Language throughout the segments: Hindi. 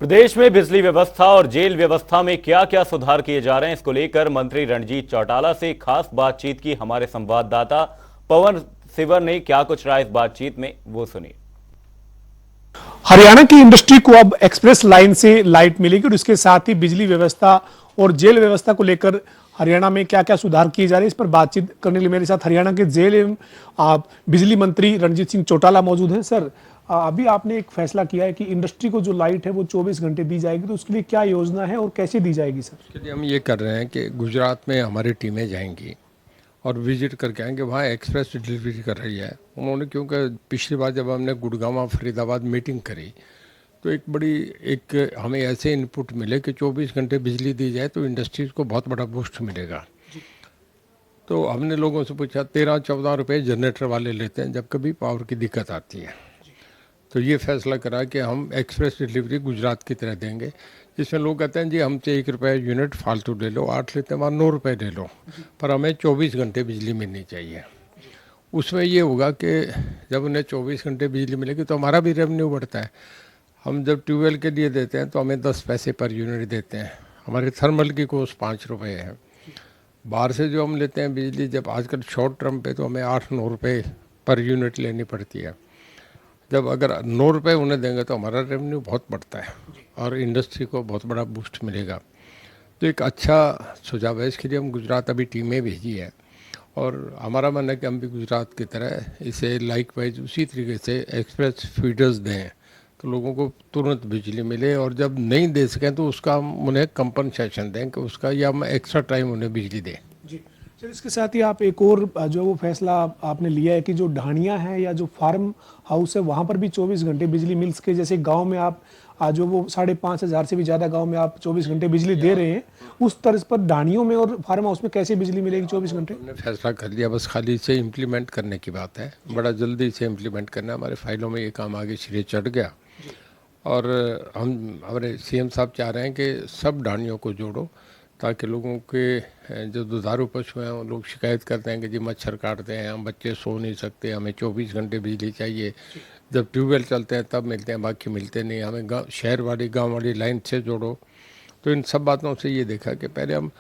प्रदेश में बिजली व्यवस्था और जेल व्यवस्था में क्या क्या सुधार किए जा रहे हैं, इसको लेकर मंत्री रणजीत चौटाला से खास बातचीत की हमारे संवाददाता पवन सिवर ने। क्या कुछ रहा इस बातचीत में, वो सुनिए। हरियाणा की इंडस्ट्री को अब एक्सप्रेस लाइन से लाइट मिलेगी और इसके साथ ही बिजली व्यवस्था और जेल व्यवस्था को लेकर हरियाणा में क्या क्या सुधार किए जा रहे हैं, इस पर बातचीत करने के लिए मेरे साथ हरियाणा के जेल एवं बिजली मंत्री रणजीत सिंह चौटाला मौजूद हैं। सर, अभी आपने एक फैसला किया है कि इंडस्ट्री को जो लाइट है वो 24 घंटे दी जाएगी, तो उसके लिए क्या योजना है और कैसे दी जाएगी? सर, उसके लिए हम ये कर रहे हैं कि गुजरात में हमारी टीमें जाएंगी और विजिट करके आएंगे। वहाँ एक्सप्रेस डिलीवरी कर रही है उन्होंने, क्योंकि पिछली बार जब हमने गुड़गांव फरीदाबाद मीटिंग करी तो एक हमें ऐसे इनपुट मिले कि 24 घंटे बिजली दी जाए तो इंडस्ट्रीज़ को बहुत बड़ा बूस्ट मिलेगा। तो हमने लोगों से पूछा, 13-14 रुपये जनरेटर वाले लेते हैं जब कभी पावर की दिक्कत आती है। तो ये फैसला करा कि हम एक्सप्रेस डिलीवरी गुजरात की तरह देंगे, जिसमें लोग कहते हैं जी हमसे 1 रुपये यूनिट फालतू ले लो, 8 लेते हैं वहाँ 9 रुपये ले लो, पर हमें 24 घंटे बिजली मिलनी चाहिए। उसमें ये होगा कि जब उन्हें 24 घंटे बिजली मिलेगी तो हमारा भी रेवेन्यू बढ़ता है। हम जब ट्यूबवेल के लिए देते हैं तो हमें 10 पैसे पर यूनिट देते हैं, हमारे थर्मल की कॉस्ट 5 रुपये है। बाहर से जो हम लेते हैं बिजली, जब आजकल शॉर्ट टर्म पे तो हमें 8-9 रुपये पर यूनिट लेनी पड़ती है। जब अगर 9 रुपये उन्हें देंगे तो हमारा रेवेन्यू बहुत बढ़ता है और इंडस्ट्री को बहुत बड़ा बूस्ट मिलेगा। तो एक अच्छा सुझाव है, इसके लिए हम गुजरात अभी टीमें भेजी है और हमारा मन है कि हम भी गुजरात की तरह इसे लाइक वाइज उसी तरीके से एक्सप्रेस फीडर्स दें तो लोगों को तुरंत बिजली मिले, और जब नहीं दे सकें तो उसका हम उन्हें कंपनसेशन दें कि उसका, या हम एक्स्ट्रा टाइम उन्हें बिजली दें। जी सर, इसके साथ ही आप एक और जो वो फैसला आपने लिया है कि जो ढाणियाँ हैं या जो फार्म हाउस है वहाँ पर भी 24 घंटे बिजली मिल सके। जैसे गांव में आप जो वो 5,500 से भी ज़्यादा गांव में आप 24 घंटे बिजली दे रहे हैं, उस तर्ज पर ढाणियों में और फार्म हाउस में कैसे बिजली मिलेगी 24 घंटे? हमने फैसला कर लिया, बस खाली इसे इम्प्लीमेंट करने की बात है। बड़ा जल्दी इसे इम्प्लीमेंट करना है, हमारे फाइलों में ये काम आगे सिरे चढ़ गया और हमारे सीएम साहब चाह रहे हैं कि सब ढाणियों को जोड़ो ताकि लोगों के जो दुधारू पशु हैं वो लोग शिकायत करते हैं कि जी मच्छर काटते हैं, हम बच्चे सो नहीं सकते, हमें 24 घंटे बिजली चाहिए। जब ट्यूबवेल चलते हैं तब मिलते हैं, बाकी मिलते नहीं। हमें शहर वाली गांव वाली लाइन से जोड़ो। तो इन सब बातों से ये देखा कि पहले हम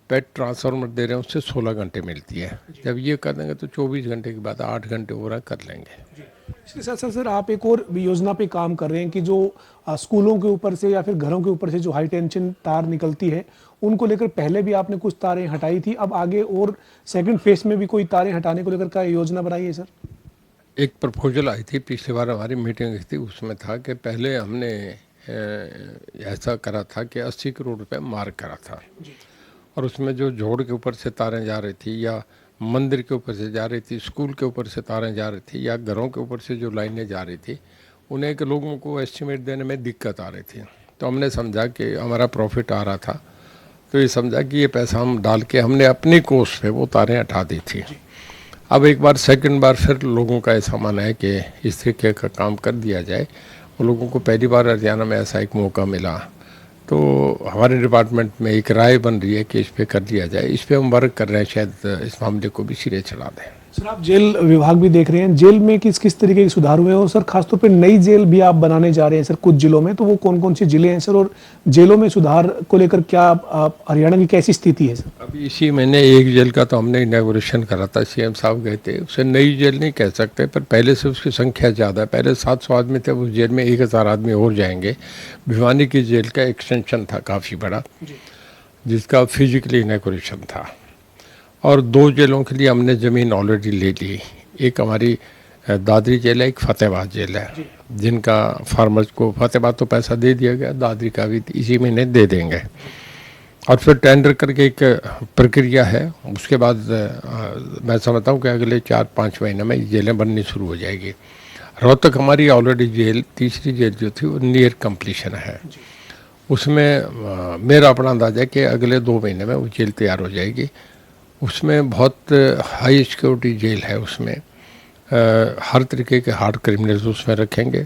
पेट ट्रांसफार्मर दे रहे हैं, उससे 16 घंटे मिलती है। जब ये कर देंगे तो 24 घंटे के बाद 8 घंटे और कर लेंगे। इसके साथ साथ सर, आप एक और योजना पे काम कर रहे हैं कि जो स्कूलों के ऊपर से या फिर घरों के ऊपर से जो हाई टेंशन तार निकलती है उनको लेकर पहले भी आपने कुछ तारें हटाई थी, अब आगे और सेकंड फेज में भी कोई तारें हटाने को लेकर क्या योजना बनाई है? सर, एक प्रपोजल आई थी, पिछली बार हमारी मीटिंग थी, उसमें था कि पहले हमने ऐसा करा था कि 80 करोड़ रुपए मार्क करा था और उसमें जो जोड़ के ऊपर से तारें जा रही थी या मंदिर के ऊपर से जा रही थी, स्कूल के ऊपर से तारें जा रही थी या घरों के ऊपर से जो लाइनें जा रही थी, उन्हें के लोगों को एस्टिमेट देने में दिक्कत आ रही थी। तो हमने समझा कि हमारा प्रॉफिट आ रहा था, तो ये समझा कि ये पैसा हम डाल के हमने अपनी कोस्ट पे वो तारें हटा दी थी। अब एक बार सेकंड बार फिर लोगों का ऐसा मानना है कि इस तरीके का काम कर दिया जाए। वो लोगों को पहली बार हरियाणा में ऐसा एक मौका मिला, तो हमारे डिपार्टमेंट में एक राय बन रही है कि इस पर कर लिया जाए। इस पर हम वर्क कर रहे हैं, शायद इस मामले को भी सिरे चढ़ा दें। सर, आप जेल विभाग भी देख रहे हैं, जेल में किस किस तरीके के सुधार हुए हैं और सर खासतौर पे नई जेल भी आप बनाने जा रहे हैं सर कुछ जिलों में, तो वो कौन कौन सी जिले हैं सर, और जेलों में सुधार को लेकर क्या हरियाणा की कैसी स्थिति है? सर, अभी इसी महीने एक जेल का तो हमने इनॉग्रेशन करा था, सीएम साहब गए थे। उसे नई जेल नहीं कह सकते, पर पहले से उसकी संख्या ज़्यादा है। पहले 700 आदमी थे, उस जेल में 1000 आदमी और जाएंगे। भिवानी की जेल का एक्सटेंशन था काफ़ी बड़ा, जिसका फिजिकली इनॉग्रेशन था। और 2 जेलों के लिए हमने ज़मीन ऑलरेडी ले ली। एक हमारी दादरी जेल है, एक फतेहाबाद जेल है, जिनका फार्मर्स को फतेहाबाद तो पैसा दे दिया गया, दादरी का भी इसी महीने दे देंगे। और फिर टेंडर करके एक प्रक्रिया है, उसके बाद मैं समझता हूँ कि अगले 4-5 महीने में जेलें बननी शुरू हो जाएगी। रोहतक हमारी ऑलरेडी जेल, तीसरी जेल जो थी वो नियर कंप्लीशन है। उसमें मेरा अपना अंदाज़ा है कि अगले 2 महीने में वो जेल तैयार हो जाएगी। उसमें बहुत हाई सिक्योरिटी जेल है, उसमें हर तरीके के हार्ड क्रिमिनल्स उसमें रखेंगे।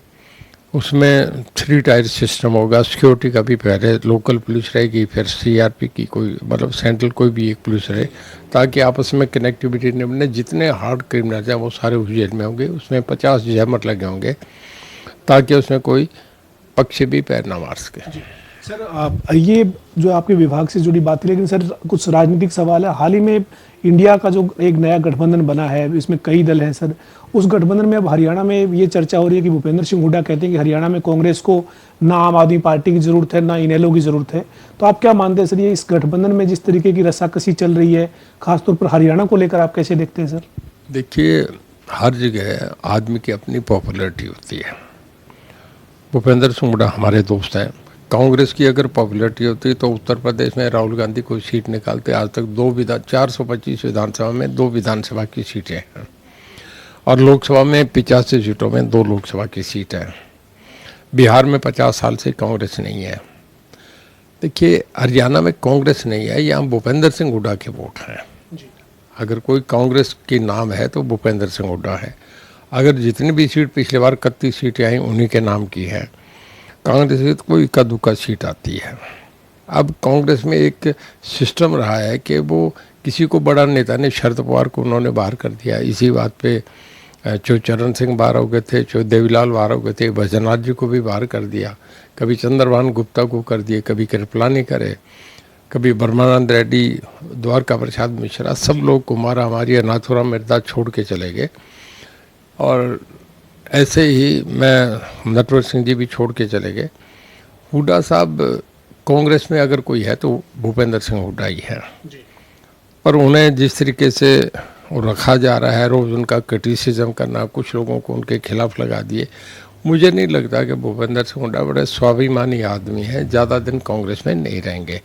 उसमें 3 टायर सिस्टम होगा, सिक्योरिटी का भी पहले लोकल पुलिस रहेगी, फिर सीआरपी की कोई मतलब सेंट्रल कोई भी एक पुलिस रहे, ताकि आपस में कनेक्टिविटी नहीं बने। जितने हार्ड क्रिमिनल्स हैं वो सारे उस जेल में होंगे। उसमें 50 जैमर लगे होंगे ताकि उसमें कोई पक्षी भी पैर न मार सके। सर ये जो आपके विभाग से जुड़ी बात है, लेकिन सर कुछ राजनीतिक सवाल है। हाल ही में इंडिया का जो एक नया गठबंधन बना है, इसमें कई दल हैं सर, उस गठबंधन में अब हरियाणा में ये चर्चा हो रही है कि भूपेंद्र सिंह हुड्डा कहते हैं कि हरियाणा में कांग्रेस को ना आम आदमी पार्टी की जरूरत है, ना इनेलो की जरूरत है। तो आप क्या मानते हैं सर, ये इस गठबंधन में जिस तरीके की रस्साकसी चल रही है, खासतौर पर हरियाणा को लेकर आप कैसे देखते हैं सर? देखिए, हर जगह आदमी की अपनी पॉपुलैरिटी होती है। भूपेंद्र सिंह हुड्डा हमारे दोस्त हैं। कांग्रेस की अगर पॉपुलैरिटी होती तो उत्तर प्रदेश में राहुल गांधी कोई सीट निकालते। आज तक 425 विधानसभा में 2 विधानसभा की सीटें हैं और लोकसभा में 85 सीटों में 2 लोकसभा की सीट है। बिहार में 50 साल से कांग्रेस नहीं है। देखिए, हरियाणा में कांग्रेस नहीं है, यहाँ भूपेंद्र सिंह हुड्डा के वोट हैं। अगर कोई कांग्रेस की नाम है तो भूपेंद्र सिंह हुड्डा है। अगर जितनी भी सीट पिछले बार 31 सीटें आई उन्हीं के नाम की है। कांग्रेस की तो कोई इक्का दुक्का सीट आती है। अब कांग्रेस में एक सिस्टम रहा है कि वो किसी को बड़ा नेता ने, शरद पवार को उन्होंने बाहर कर दिया। इसी बात पे जो चरण सिंह बाहर हो गए थे, जो देवीलाल बाहर हो गए थे, भजनलाल जी को भी बाहर कर दिया। कभी चंद्रभान गुप्ता को कर दिए, कभी कृपलानी करे, कभी ब्रह्मानंद रेड्डी, द्वारका प्रसाद मिश्रा, सब लोग कुमार हमारी नाथुराम मिर्जा छोड़ के चले गए। और ऐसे ही मैं नटवर सिंह जी भी छोड़ के चले गए। हुड्डा साहब कांग्रेस में अगर कोई है तो भूपेंद्र सिंह हुड्डा ही है। पर उन्हें जिस तरीके से रखा जा रहा है, रोज़ उनका क्रिटिसिज्म करना, कुछ लोगों को उनके खिलाफ लगा दिए, मुझे नहीं लगता कि भूपेंद्र सिंह हुड्डा बड़े स्वाभिमानी आदमी हैं, ज़्यादा दिन कांग्रेस में नहीं रहेंगे।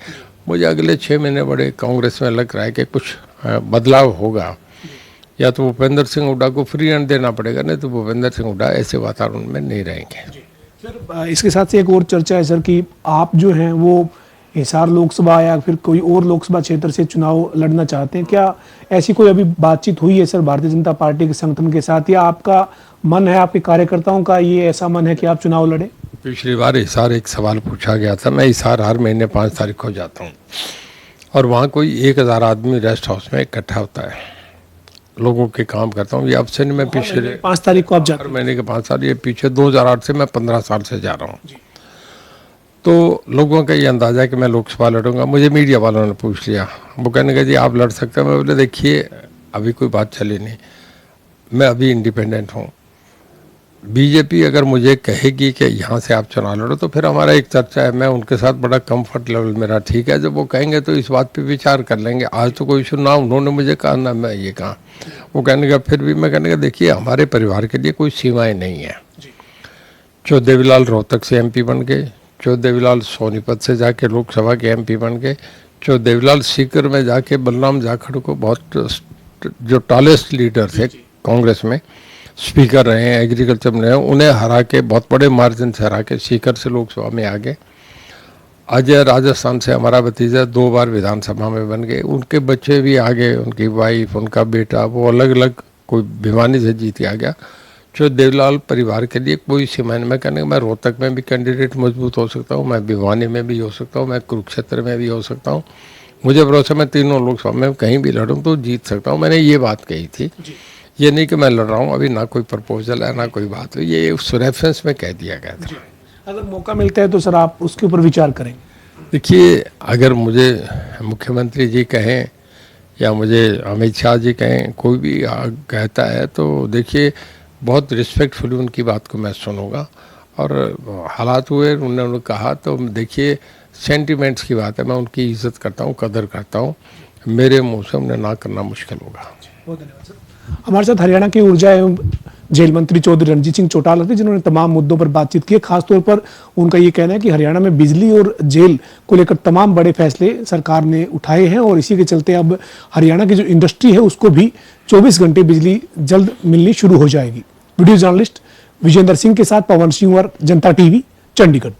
मुझे अगले 6 महीने बड़े कांग्रेस में लग रहा है कि कुछ बदलाव होगा। या तो भूपेंद्र सिंह हुड्डा को फ्री हैंड देना पड़ेगा, नहीं तो भूपेंद्र सिंह हुड्डा ऐसे वातावरण में नहीं रहेंगे। सर इसके साथ से एक और चर्चा है सर कि आप जो हैं वो हिसार लोकसभा या फिर कोई और लोकसभा क्षेत्र से चुनाव लड़ना चाहते हैं। क्या ऐसी कोई अभी बातचीत हुई है सर भारतीय जनता पार्टी के संगठन के साथ, या आपका मन है, आपके कार्यकर्ताओं का ये ऐसा मन है कि आप चुनाव लड़ें? पिछली बार हिसार एक सवाल पूछा गया था। मैं हिसार हर महीने 5 तारीख को जाता हूँ और वहाँ कोई 1000 आदमी रेस्ट हाउस में इकट्ठा होता है, लोगों के काम करता हूँ। ये अब से नहीं, मैं पिछले 5 तारीख को आप जाते हैं? हर महीने के 5 साल, ये पीछे 2008 से मैं 15 साल से जा रहा हूँ। तो लोगों का ये अंदाज़ा है कि मैं लोकसभा लड़ूंगा। मुझे मीडिया वालों ने पूछ लिया, वो कहने का जी आप लड़ सकते हैं। मैं बोले देखिए अभी कोई बात चली नहीं, मैं अभी इंडिपेंडेंट हूँ। बीजेपी अगर मुझे कहेगी कि यहाँ से आप चुनाव लड़ो तो फिर हमारा एक चर्चा है, मैं उनके साथ बड़ा कंफर्ट लेवल मेरा ठीक है। जब वो कहेंगे तो इस बात पे विचार कर लेंगे। आज तो कोई इशू ना उन्होंने मुझे कहा ना मैं ये कहा। वो कहने का फिर भी मैं कहने का देखिए हमारे परिवार के लिए कोई सीमाएं नहीं है। जो देवीलाल रोहतक से MP बन गए, जो देवीलाल सोनीपत से जाके लोकसभा के MP बन गए, जो देवीलाल सीकर में जाके बलराम जाखड़ को बहुत जो टॉलेस्ट लीडर थे कांग्रेस में, स्पीकर रहे हैं, एग्रीकल्चर में रहे, उन्हें हरा के बहुत बड़े मार्जिन से हरा के सीकर से लोकसभा में आ गए। अजय राजस्थान से हमारा भतीजा 2 बार विधानसभा में बन गए, उनके बच्चे भी आ गए, उनकी वाइफ, उनका बेटा, वो अलग अलग, कोई भिवानी से जीत आ गया। जो देवलाल परिवार के लिए कोई सीमा नहीं। मैं कहने मैं रोहतक में भी कैंडिडेट मजबूत हो सकता हूँ, मैं भिवानी में भी हो सकता हूँ, मैं कुरुक्षेत्र में भी हो सकता हूँ। मुझे भरोसा मैं तीनों लोकसभा में कहीं भी लड़ूँ तो जीत सकता हूँ। मैंने ये बात कही थी, ये नहीं कि मैं लड़ रहा हूँ। अभी ना कोई प्रपोजल है ना कोई बात हुई, ये उस रेफरेंस में कह दिया गया था। अगर मौका मिलता है तो सर आप उसके ऊपर विचार करेंगे? देखिए अगर मुझे मुख्यमंत्री जी कहें या मुझे अमित शाह जी कहें, कोई भी कहता है तो देखिए बहुत रिस्पेक्टफुली उनकी बात को मैं सुनूंगा। और हालात हुए उन्होंने कहा तो देखिए सेंटिमेंट्स की बात है, मैं उनकी इज्जत करता हूँ, कदर करता हूँ। मेरे मुँह से उन्हें ना करना मुश्किल होगा। बहुत धन्यवाद सर। हमारे साथ हरियाणा की ऊर्जा एवं जेल मंत्री चौधरी रणजीत सिंह चौटाला थे, जिन्होंने तमाम मुद्दों पर बातचीत की। खासतौर पर उनका ये कहना है कि हरियाणा में बिजली और जेल को लेकर तमाम बड़े फैसले सरकार ने उठाए हैं और इसी के चलते अब हरियाणा की जो इंडस्ट्री है उसको भी 24 घंटे बिजली जल्द मिलनी शुरू हो जाएगी। वीडियो जर्नलिस्ट विजेंद्र सिंह के साथ पवन सिंह और जनता TV, चंडीगढ़।